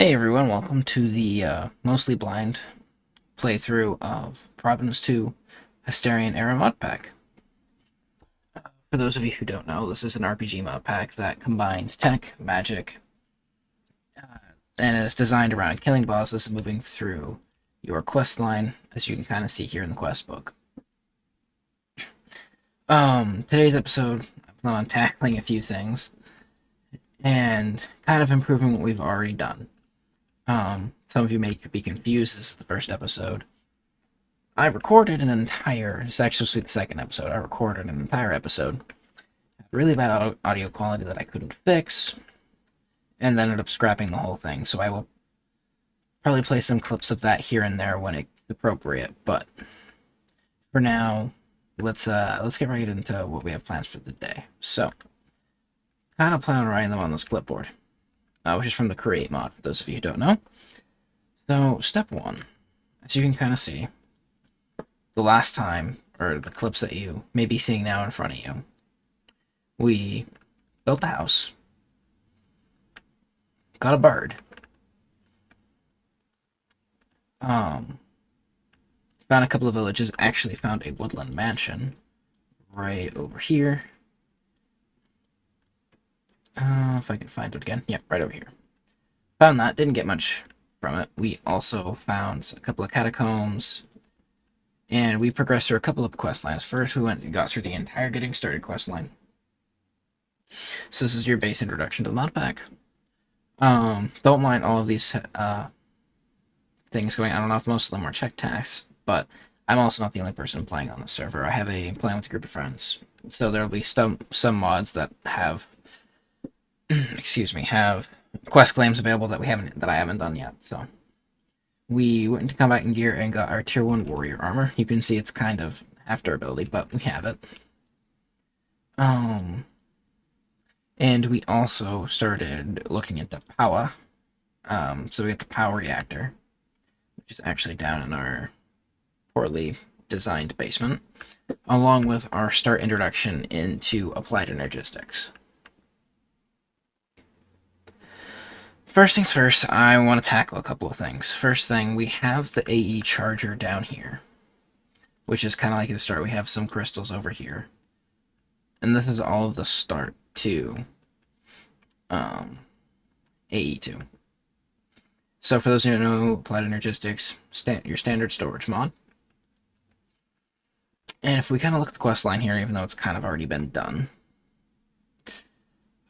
Hey everyone, welcome to the mostly blind playthrough of Prominence II Hasturian Era modpack. For those of you who don't know, this is an RPG modpack that combines tech, magic, and is designed around killing bosses and moving through your quest line, as you can kind of see here in the quest book. Today's episode, I plan on tackling a few things and kind of improving what we've already done. Some of you may be confused. This is the first episode. I recorded an entire, it's actually supposed to be the second episode. I recorded an entire episode. Really bad audio quality that I couldn't fix, and then ended up scrapping the whole thing. So I will probably play some clips of that here and there when it's appropriate. But for now, let's get right into what we have plans for the day. So, kind of plan on writing them on this clipboard, which is from the Create mod, for those of you who don't know. So, step one, as you can kind of see, the last time, or the clips that you may be seeing now in front of you, we built the house, got a bird, found a couple of villages, actually found a woodland mansion right over here. If I can find it again. Yep, right over here. Found that, didn't get much from it. We also found a couple of catacombs, and we progressed through a couple of quest lines. First, we went and got through the entire getting started quest line. So this is your base introduction to the mod pack. Don't mind all of these things going. I don't know if most of them are check tasks, but I'm also not the only person playing on the server. I have playing with a group of friends, so there'll be some mods that have, excuse me, have quest claims available that I haven't done yet. So we went into combat in gear and got our tier 1 warrior armor. You can see it's kind of half durability, but we have it. And we also started looking into power. So we have the power reactor, which is actually down in our poorly designed basement, along with our start introduction into applied energistics. First things first, I want to tackle a couple of things. First thing, we have the AE charger down here, which is kind of like the start. We have some crystals over here. And this is all of the start to AE2. So for those who don't know, applied energistics, your standard storage mod. And if we kind of look at the quest line here, even though it's kind of already been done,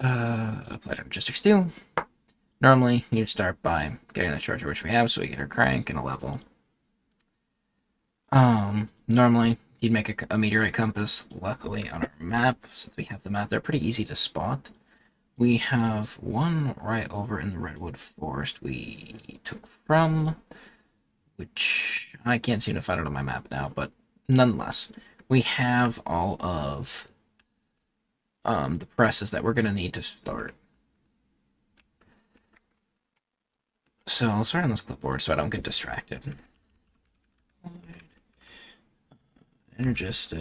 applied energistics 2. Normally, you'd start by getting the charger, which we have, so we get our crank and a level. Normally, you'd make a meteorite compass. Luckily, on our map, since we have the map, they're pretty easy to spot. We have one right over in the redwood forest we took from, which I can't seem to find it on my map now, but nonetheless, we have all of the presses that we're going to need to start. So I'll start on this clipboard so I don't get distracted. Energist So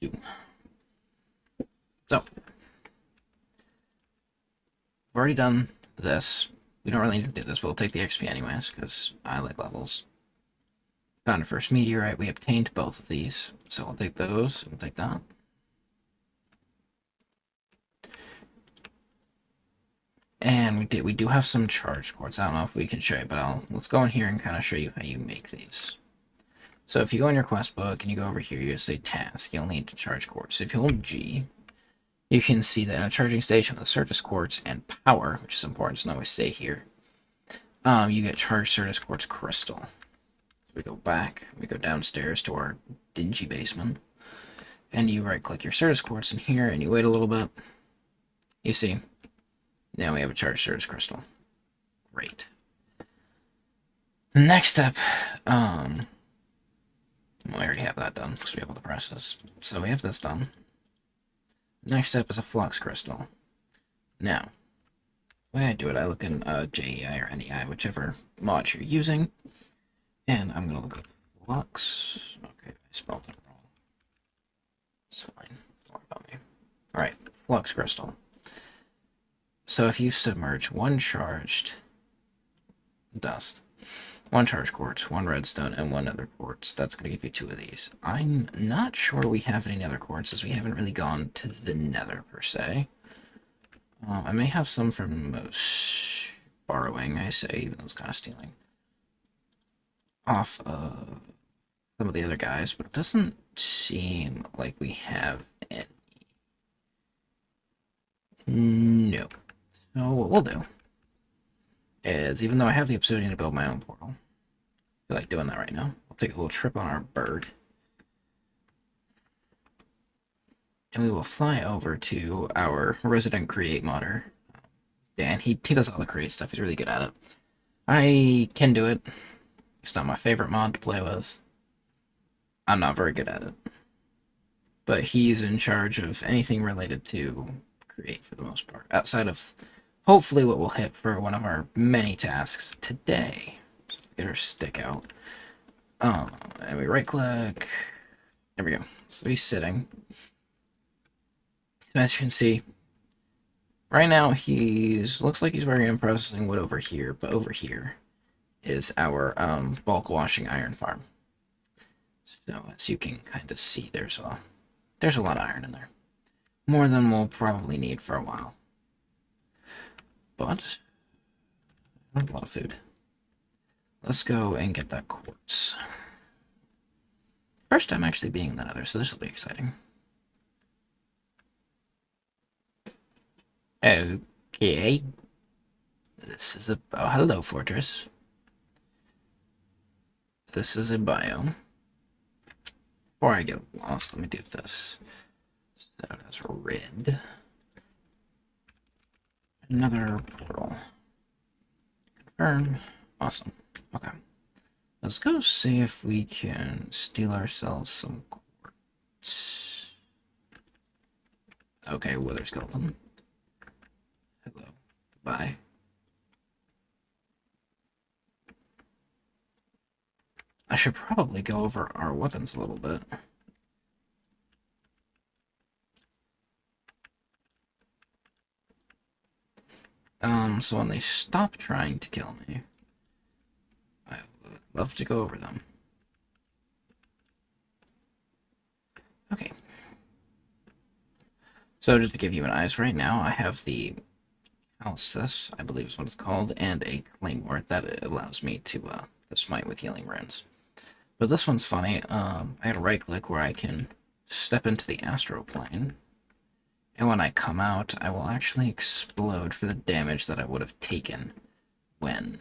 we've already done this. We don't really need to do this, but we'll take the XP anyways, because I like levels. Found a first meteorite. We obtained both of these, so I'll take those. We'll take that. And we do have some charge quartz. I don't know if we can show you, but let's go in here and kind of show you how you make these. So if you go in your quest book and you go over here, you say task, you'll need to charge quartz. So if you hold G, you can see that in a charging station with Certus quartz and power, which is important to always stay here, you get charged Certus quartz crystal. So we go back, we go downstairs to our dingy basement, and you right-click your Certus quartz in here, and you wait a little bit. You see, now we have a charged Certus crystal. Great. The next step, well, we already have that done because we have all the presses. So we have this done. Next step is a flux crystal. Now, the way I do it, I look in JEI or NEI, whichever mod you're using, and I'm going to look up flux. Okay, I spelled it wrong. It's fine. Don't worry about me. Alright, flux crystal. So if you submerge one charged dust, one charged quartz, one redstone, and one other quartz, that's going to give you 2 of these. I'm not sure we have any other quartzes. We haven't really gone to the nether, per se. I may have some from borrowing, I say, even though it's kind of stealing. Off of some of the other guys, but it doesn't seem like we have any. No. So what we'll do is, even though I have the obsidian to build my own portal, I feel like doing that right now. We'll take a little trip on our bird. And we will fly over to our resident create modder. Dan, he does all the create stuff. He's really good at it. I can do it. It's not my favorite mod to play with. I'm not very good at it. But he's in charge of anything related to create for the most part. Outside of hopefully what we'll hit for one of our many tasks today. So get our stick out. And we right click. There we go. So he's sitting. As you can see, right now looks like he's very processing wood over here, but over here is our bulk washing iron farm. So as you can kind of see, there's a lot of iron in there. More than we'll probably need for a while. But I have a lot of food. Let's go and get that quartz. First time actually being in the nether, so this will be exciting. Okay. This is oh, hello, fortress. This is a biome. Before I get lost, let me do this. Set it as red. Another portal. Confirm. Awesome. Okay. Let's go see if we can steal ourselves some quartz. Okay, wither skeleton. Hello. Goodbye. I should probably go over our weapons a little bit. So when they stop trying to kill me, I would love to go over them. Okay. So just to give you an eyes right now, I have the Alcis, I believe is what it's called, and a claymore that allows me to smite with healing runes. But this one's funny. I got a right click where I can step into the astral plane, and when I come out, I will actually explode for the damage that I would have taken when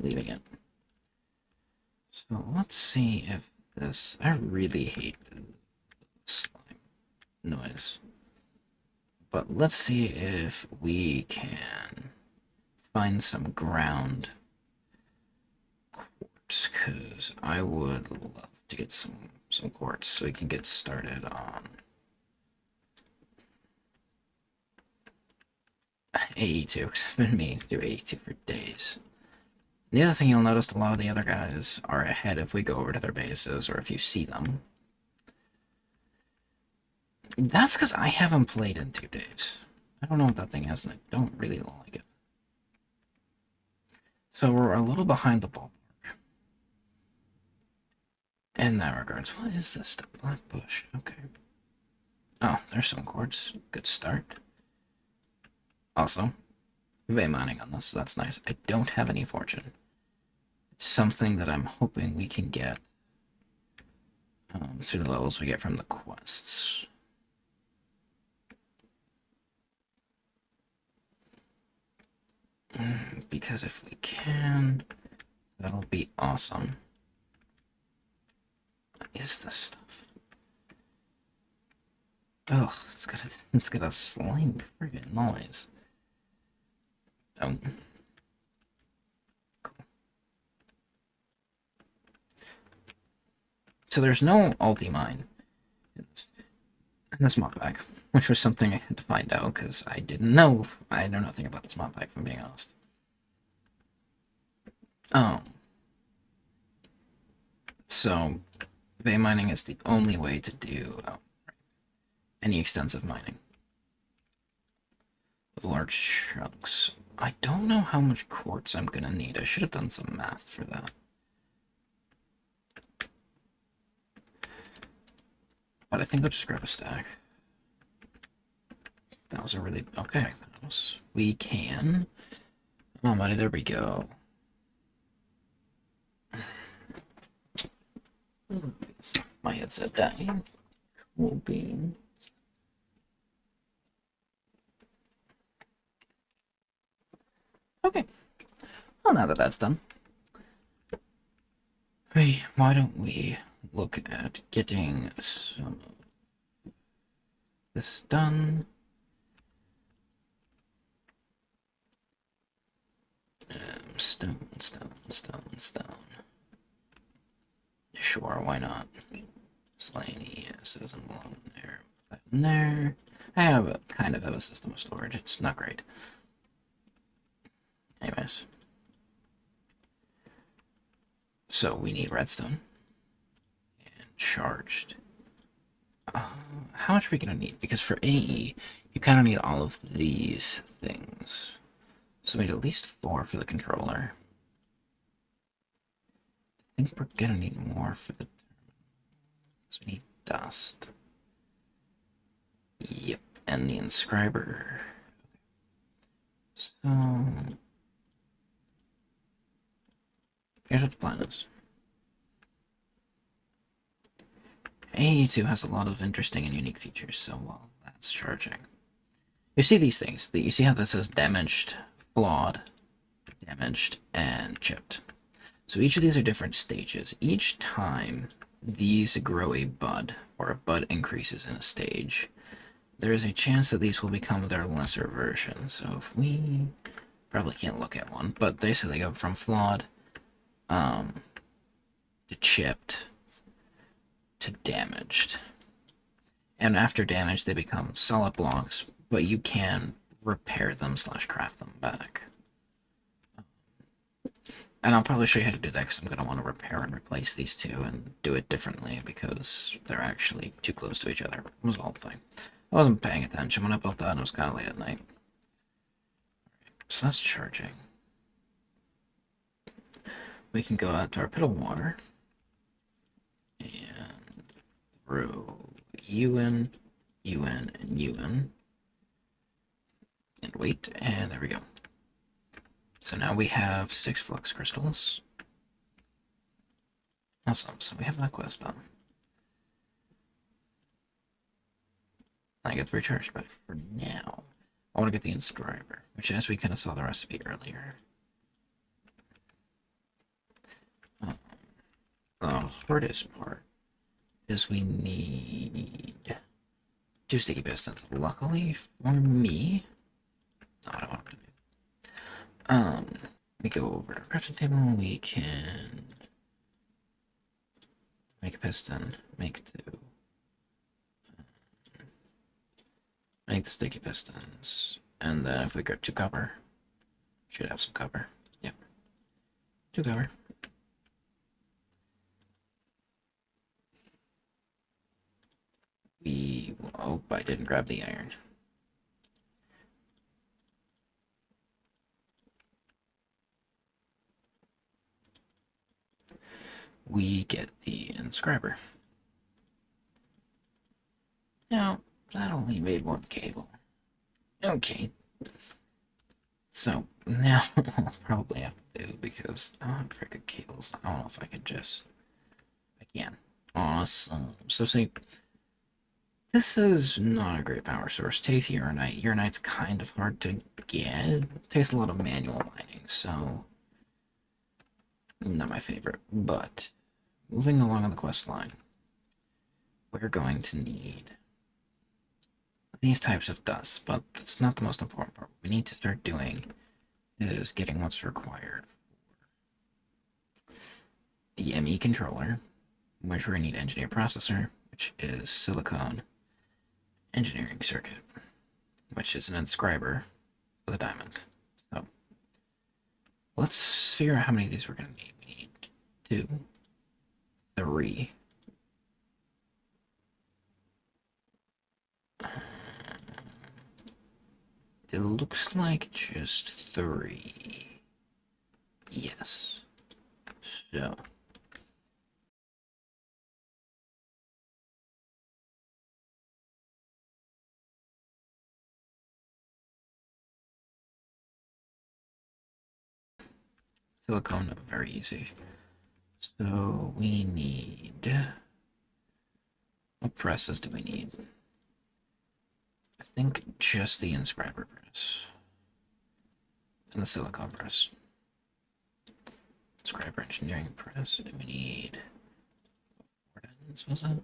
leaving it. So let's see if this... I really hate the slime noise. But let's see if we can find some ground quartz, because I would love to get some quartz so we can get started on AE2, because I've been meaning to do AE2 for days. The other thing you'll notice, a lot of the other guys are ahead if we go over to their bases, or if you see them. That's because I haven't played in 2 days. I don't know what that thing is, and I don't really like it. So we're a little behind the ballpark. In that regards, what is this? The black bush. Okay. Oh, there's some quartz. Good start. Also, vein mining on this, so that's nice. I don't have any fortune. It's something that I'm hoping we can get through the levels we get from the quests. Because if we can, that'll be awesome. What is this stuff? Ugh, it's got a slime friggin' noise. Cool. So there's no ulti-mine in this modpack, which was something I had to find out because I didn't know. I know nothing about this modpack, if I'm being honest. So vein mining is the only way to do any extensive mining. with large chunks. I don't know how much quartz I'm gonna need. I should have done some math for that. But I think I'll just grab a stack. That was a really... Okay. We can... Oh, buddy, there we go. My headset dying. Cool beans. Okay. Well, now that that's done, hey, why don't we look at getting some of this done? Stone. Sure, why not? Slaney, yes, it doesn't belong there. Put that in there. I have a kind of a system of storage. It's not great. Anyways. So we need redstone. And charged. How much are we going to need? Because for AE, you kind of need all of these things. So we need at least 4 for the controller. I think we're going to need more for the... So we need dust. Yep, and the inscriber. So... here's what the plan is. AE2 has a lot of interesting and unique features, so while that's charging. You see these things. You see how this says damaged, flawed, damaged, and chipped. So each of these are different stages. Each time these grow a bud, or a bud increases in a stage, there is a chance that these will become their lesser version. So if we... probably can't look at one, but they say they go from flawed to chipped to damaged. And after damage, they become solid blocks, but you can repair them / craft them back. And I'll probably show you how to do that because I'm going to want to repair and replace these two and do it differently because they're actually too close to each other. It was the whole thing. I wasn't paying attention when I built that, and it was kind of late at night. So that's charging. We can go out to our pit of water and throw UN, UN, and UN. And wait, and there we go. So now we have 6 flux crystals. Awesome, so we have that quest done. I get the recharge, but for now, I want to get the inscriber, which as we kind of saw the recipe earlier. The hardest part is we need 2 sticky pistons. Luckily for me, I don't want to do. We go over to our crafting table. We can make a piston, make 2, make the sticky pistons, and then if we grab 2 copper, should have some copper. Yep, 2 copper. Oh, I didn't grab the iron. We get the inscriber. Now, that only made 1 cable. Okay. So, now I'll probably have to do, because I don't have very good cables. I don't know if I can just... I can. Awesome. So, see, this is not a great power source. Takes uranite. Uranite's kind of hard to get. It takes a lot of manual mining, so... not my favorite, but... moving along on the quest line, we're going to need these types of dust, but that's not the most important part. What we need to start doing is getting what's required for the ME controller, which we're going to need engineer processor, which is silicone engineering circuit, which is an inscriber with a diamond. So let's figure out how many of these we're going to need. We need 2, 3. it looks like just 3. Yes. So. Silicone, very easy. So we need... What presses do we need? I think just the inscriber press. And the silicone press. Inscriber engineering press. Do we need... 4 diamonds, was it?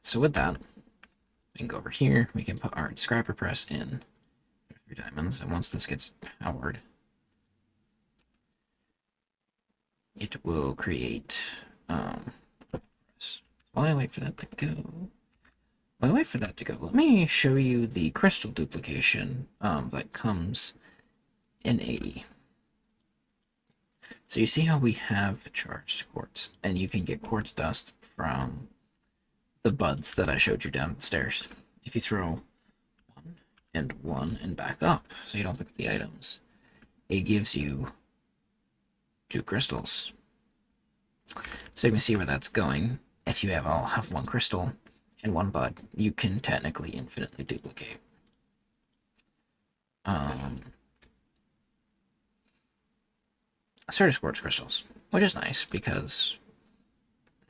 So with that, we can go over here. We can put our inscriber press in 3 diamonds. And once this gets powered, it will create... While I wait for that to go... let me show you the crystal duplication that comes in AE. So you see how we have charged quartz, and you can get quartz dust from the buds that I showed you downstairs. If you throw 1 and back up, so you don't pick up the items, it gives you 2 crystals. So you can see where that's going. If you all have 1 crystal and 1 bud, you can technically infinitely duplicate. Certus quartz crystals, which is nice because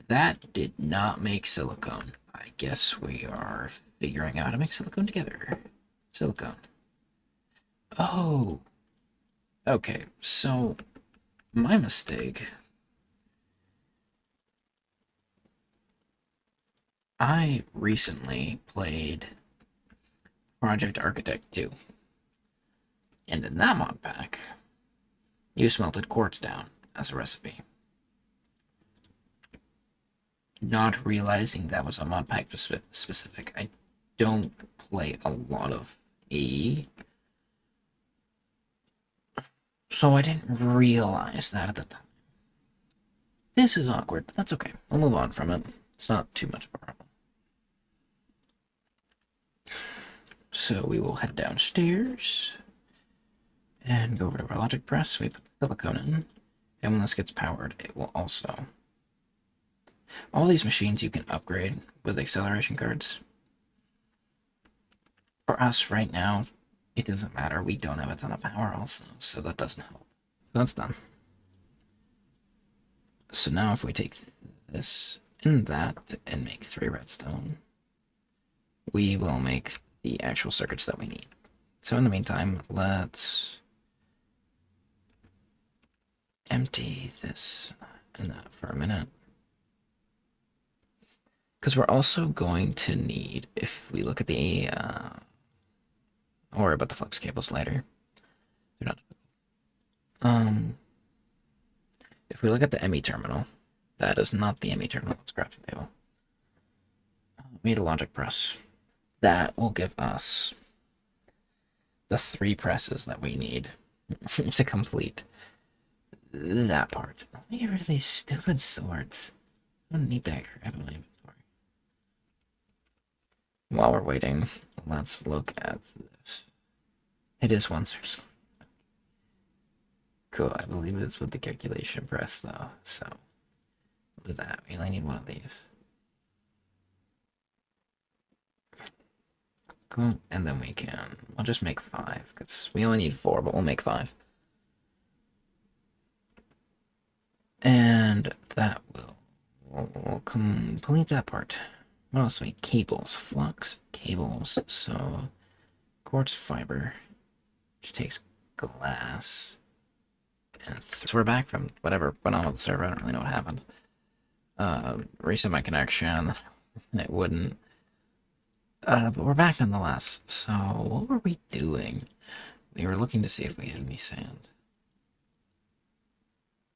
that did not make silicone. I guess we are figuring out how to make silicone together. Silicone. Oh. Okay, so my mistake. I recently played Project Architect 2. And in that mod pack, you smelted quartz down as a recipe. Not realizing that was a mod pack specific. I don't play a lot of AE, so I didn't realize that at the time. This is awkward, but that's okay. We'll move on from it. It's not too much of a problem. So we will head downstairs and go over to our logic press. We put the silicone in, and when this gets powered, it will also... All these machines you can upgrade with acceleration cards. For us right now, it doesn't matter. We don't have a ton of power also, so that doesn't help. So that's done. So now if we take this and that and make 3 redstone, we will make the actual circuits that we need. So in the meantime, let's empty this and that for a minute. Because we're also going to need, if we look at the, I'll worry about the flux cables later. They're not, if we look at the ME terminal, that is not the ME terminal, it's crafting table. We need a logic press. That will give us the 3 presses that we need to complete that part. Let me get rid of these stupid swords. I don't need that crap in my inventory. While we're waiting, let's look at this. It is 1 source. Cool, I believe it's with the calculation press though, so we'll do that. We only need 1 of these. Cool, and then we'll just make 5, because we only need 4, but we'll make 5. And that will complete that part. What else do we need? Cables, flux, cables, so quartz fiber, which takes glass. And so we're back from whatever went on with the server. I don't really know what happened. Reset my connection. It wouldn't. But we're back nonetheless. So what were we doing? We were looking to see if we had any sand.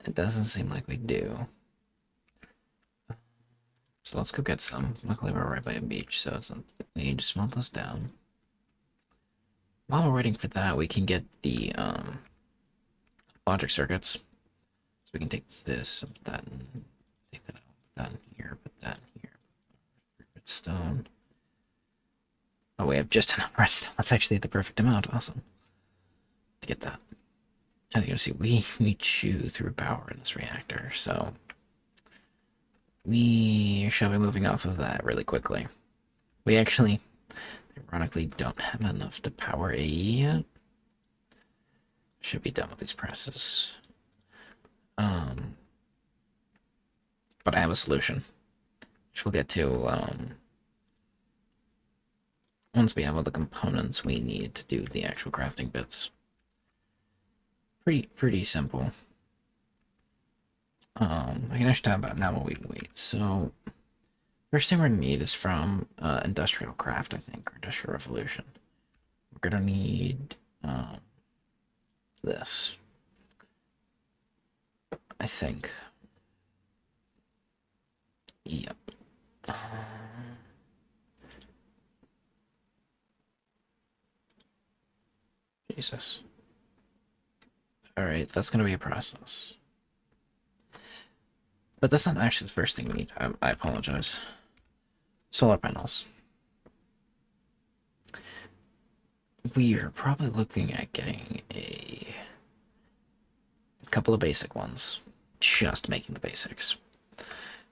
It doesn't seem like we do. So let's go get some. Luckily we're right by a beach, so we need to smelt this down. While we're waiting for that, we can get the logic circuits. So we can take this, put that in, take that out, put that in here, put that in here. Redstone. Oh, we have just enough redstone. That's actually the perfect amount. Awesome. To get that. As you can see, we chew through power in this reactor, so we shall be moving off of that really quickly. We actually, ironically, don't have enough to power AE yet. Should be done with these presses. But I have a solution, which we'll get to once we have all the components we need to do the actual crafting bits. Pretty simple. I can actually talk about now while we wait. So, first thing we're gonna need is from Industrial Craft, I think, or Industrial Revolution. We're gonna need this, I think. Yep. Jesus. Alright, that's gonna be a process. But that's not actually the first thing we need. I apologize. Solar panels. We are probably looking at getting a couple of basic ones. Just making the basics.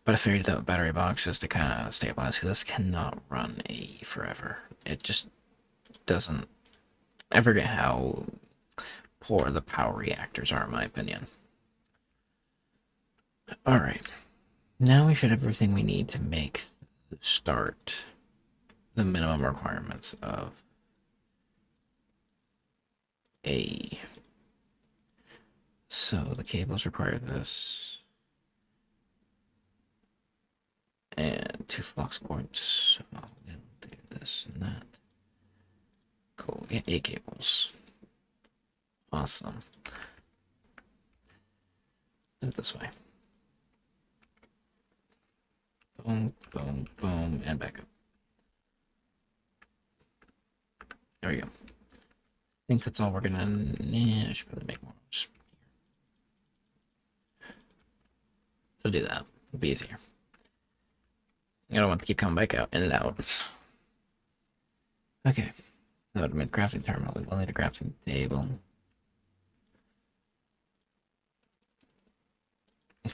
But I figured out battery boxes to kind of stabilize, because this cannot run AE forever. It just doesn't. I forget how poor the power reactors are, in my opinion. Alright. Now we should have everything we need to make start the minimum requirements of AE. So the cables require this. And 2 flux cords. So we'll do this and that. Cool, we get 8 cables. Awesome. Do it this way. Boom, boom, boom, and back up. There we go. I think that's all we're gonna. I should probably make more. Just we'll do that. It'll be easier. I don't want to keep coming back out in and out. Okay. So to make crafting terminal, we will need a crafting table.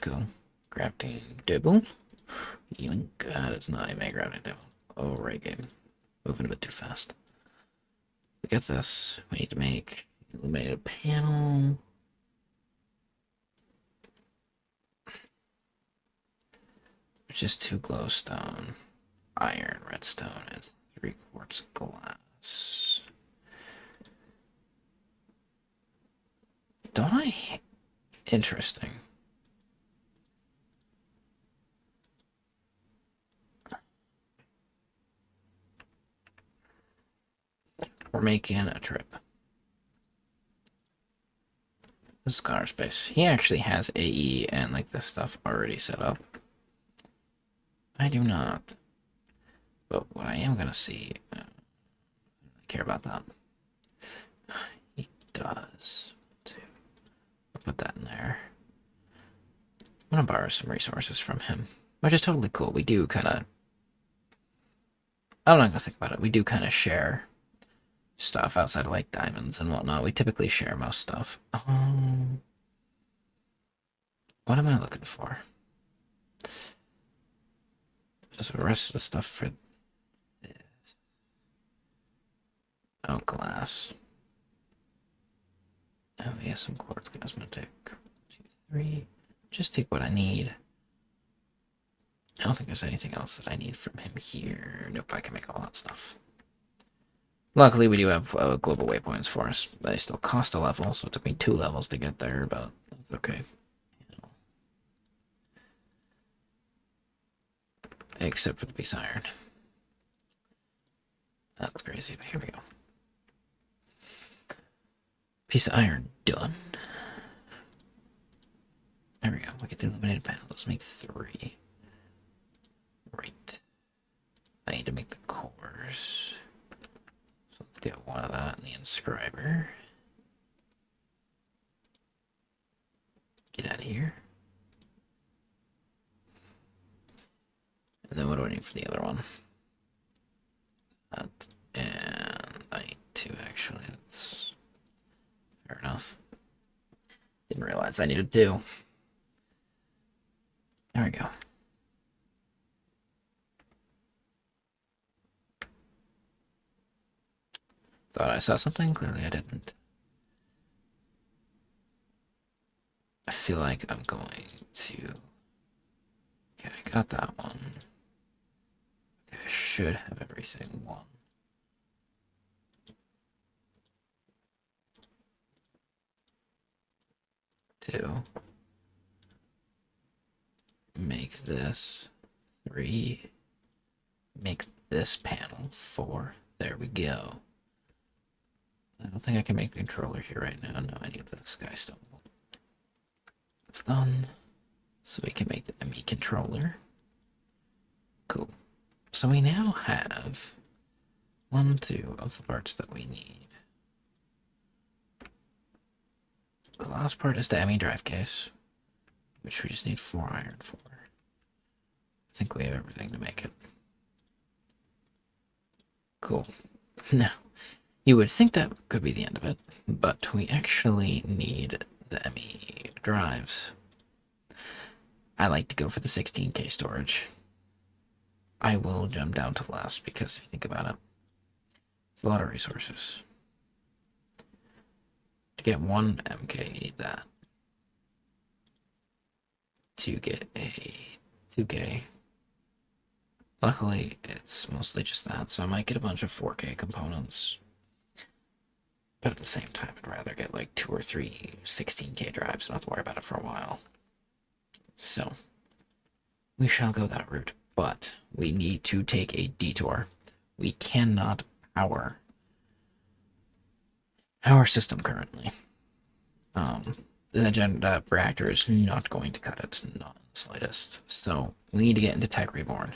Cool. Crafting table. Even God, it's not a crafting table. Oh, right game. Moving a bit too fast. We got this. We need to make illuminated panel. Which is 2 glowstone, iron, redstone, and 3 quartz glass. Don't I? Interesting. We're making a trip. Scholar space. He actually has AE and like this stuff already set up. I do not. But what I am gonna see, I don't care about that. He does. I'll put that in there. I'm gonna borrow some resources from him, which is totally cool. We do kind of. I'm not gonna think about it. We do kind of share stuff outside of like diamonds and whatnot. We typically share most stuff. What am I looking for? Just the rest of the stuff for this. Oh, glass. Oh, we have some quartz cosmetic. 1, 2, 3. Just take what I need. I don't think there's anything else that I need from him here. Nope, I can make all that stuff. Luckily, we do have global waypoints for us. They still cost a level, so it took me 2 levels to get there, but that's okay. Except for the piece of iron. That's crazy, but here we go. Piece of iron done. There we go. We get the illuminated panel. Let's make 3. Right. I need to make the cores. So let's get 1 of that in the inscriber. Get out of here. And then what do I need for the other one? That and Didn't realize I needed two. There we go. Thought I saw something, clearly I didn't. I feel like I'm going to... Okay, I got that one. Okay, I should have everything. 1. 2. Make this 3. Make this panel 4. There we go. I don't think I can make the controller here right now. No, I need this guy still. It's done. So we can make the ME controller. Cool. So we now have 1, 2 of the parts that we need. The last part is the ME drive case, which we just need 4 iron for. I think we have everything to make it. Cool. Now, you would think that could be the end of it, but we actually need the ME drives. I like to go for the 16K storage. I will jump down to last because if you think about it, it's a lot of resources. To get 1 MK, you need that. To get a 2K, luckily it's mostly just that, so I might get a bunch of 4K components. But at the same time, I'd rather get like 2 or 3 16K drives and not have to worry about it for a while. So, we shall go that route, but we need to take a detour. We cannot power our system currently. The reactor is not going to cut it, not in the slightest. So, we need to get into TechReborn.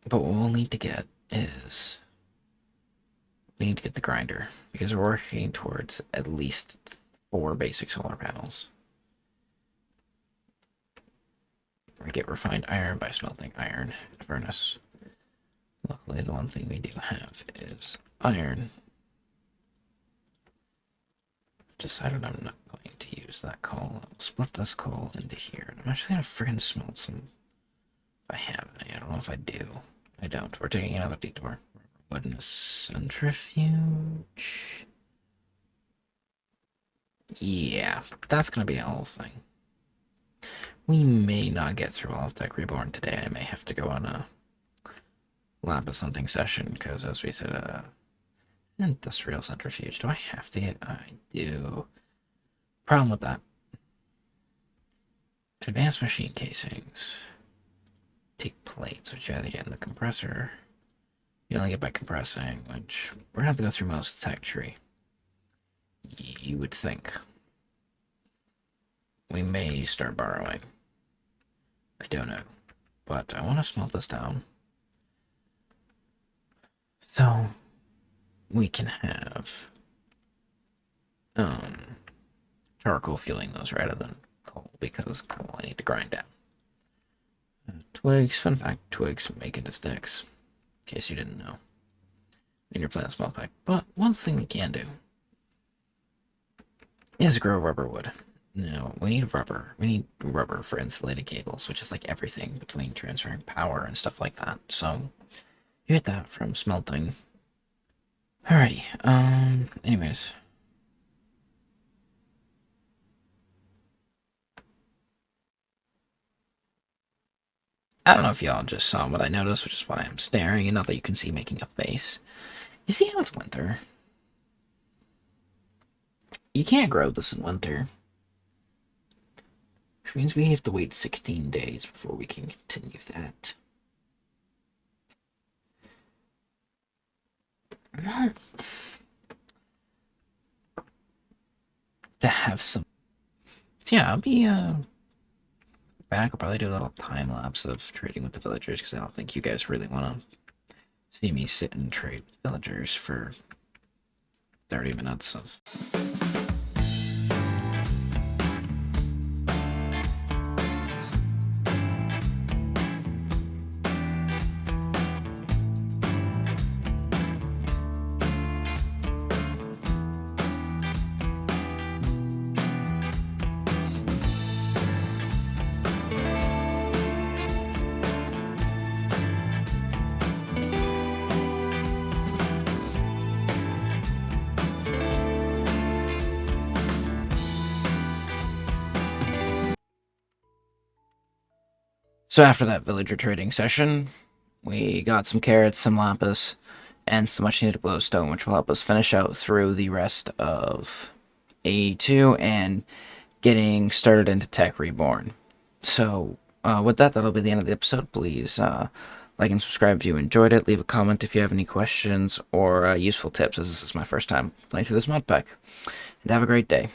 But what we'll need to get is... we need to get the grinder, because we're working towards at least 4 basic solar panels. We get refined iron by smelting iron in a furnace. Luckily, the one thing we do have is iron. Decided I'm not going to use that coal. I'll split this coal into here. I'm actually gonna friggin' smelt some. If I have any, I don't know if I do. I don't. We're taking another detour. Wood in a centrifuge. Yeah, that's gonna be a whole thing. We may not get through all of TechReborn today. I may have to go on a lapis hunting session because, as we said, industrial centrifuge. Do I have to get? I do. Problem with that. Advanced machine casings. Take plates, which you either get in the compressor. You only get by compressing, which we're gonna have to go through most of the tech tree. You would think. We may start borrowing. I don't know. But I want to smelt this down. So we can have charcoal fueling those rather than coal, because coal I need to grind down. Twigs, fun fact, twigs make into sticks, in case you didn't know. In your plant small pack. But one thing we can do is grow rubber wood. Now, we need rubber. We need rubber for insulated cables, which is like everything between transferring power and stuff like that. So, you get that from smelting. Alrighty, anyways. I don't know if y'all just saw what I noticed, which is why I'm staring, and not that you can see making a face. You see how it's winter? You can't grow this in winter. Which means we have to wait 16 days before we can continue that. To have some... So yeah, I'll be back. I'll probably do a little time lapse of trading with the villagers, because I don't think you guys really want to see me sit and trade with villagers for 30 minutes of... So after that villager trading session, we got some carrots, some lapis, and some much needed glowstone, which will help us finish out through the rest of AE2 and getting started into TechReborn. So with that, that'll be the end of the episode. Please like and subscribe if you enjoyed it. Leave a comment if you have any questions or useful tips, as this is my first time playing through this mod pack. And have a great day.